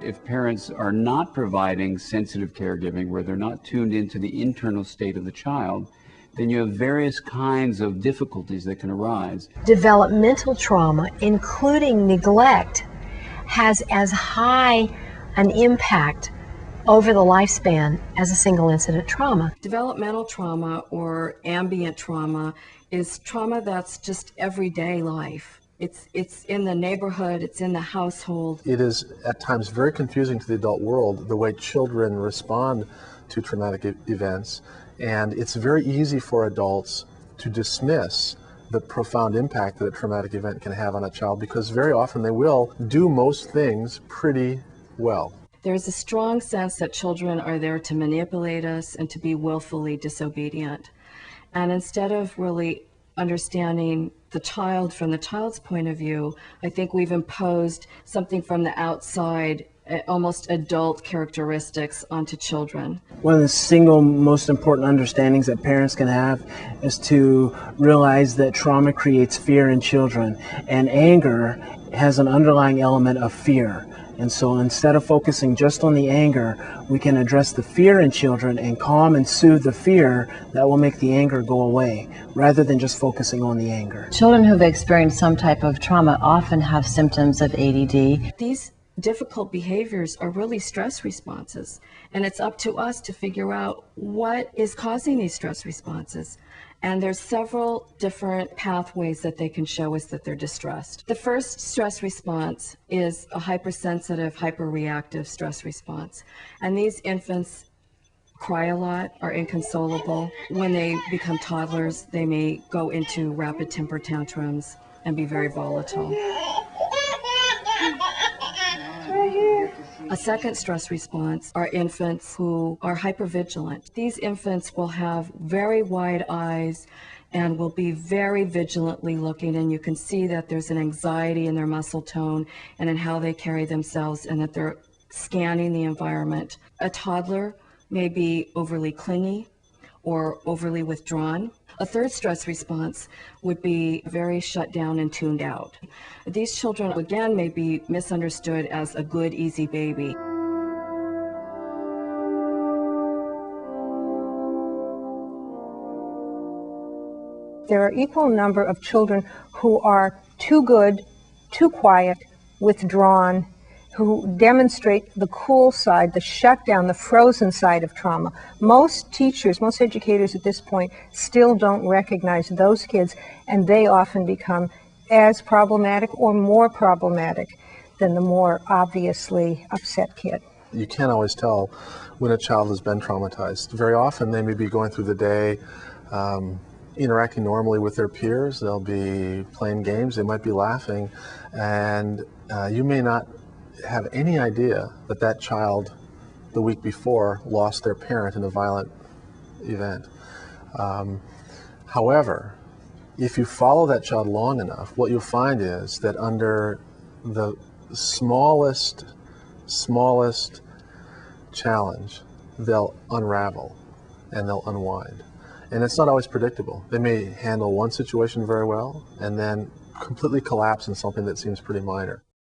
if parents are not providing sensitive caregiving, where they're not tuned into the internal state of the child, then you have various kinds of difficulties that can arise. Developmental trauma, including neglect, has as high an impact over the lifespan as a single incident trauma. Developmental trauma or ambient trauma is trauma that's just everyday life. It's in the neighborhood, it's in the household. It is at times very confusing to the adult world the way children respond to traumatic events, and it's very easy for adults to dismiss the profound impact that a traumatic event can have on a child, because very often they will do most things pretty well. There's a strong sense that children are there to manipulate us and to be willfully disobedient. And instead of really understanding the child from the child's point of view, I think we've imposed something from the outside, almost adult characteristics onto children. One of the single most important understandings that parents can have is to realize that trauma creates fear in children, and anger has an underlying element of fear. And so instead of focusing just on the anger, we can address the fear in children and calm and soothe the fear that will make the anger go away, rather than just focusing on the anger. Children who've experienced some type of trauma often have symptoms of ADD. These difficult behaviors are really stress responses, and it's up to us to figure out what is causing these stress responses. And there's several different pathways that they can show us that they're distressed. The first stress response is a hypersensitive, hyperreactive stress response. And these infants cry a lot, are inconsolable. When they become toddlers, they may go into rapid temper tantrums and be very volatile. A second stress response are infants who are hypervigilant. These infants will have very wide eyes and will be very vigilantly looking, and you can see that there's an anxiety in their muscle tone and in how they carry themselves, and that they're scanning the environment. A toddler may be overly clingy or overly withdrawn. A third stress response would be very shut down and tuned out. These children, again, may be misunderstood as a good, easy baby. There are equal number of children who are too good, too quiet, withdrawn, who demonstrate the cool side, the shutdown, the frozen side of trauma. Most teachers, most educators at this point still don't recognize those kids, and they often become as problematic or more problematic than the more obviously upset kid. You can't always tell when a child has been traumatized. Very often they may be going through the day interacting normally with their peers. They'll be playing games, they might be laughing, and you may not have any idea that that child the week before lost their parent in a violent event. However, if you follow that child long enough, what you'll find is that under the smallest challenge, they'll unravel and they'll unwind. And it's not always predictable. They may handle one situation very well and then completely collapse in something that seems pretty minor.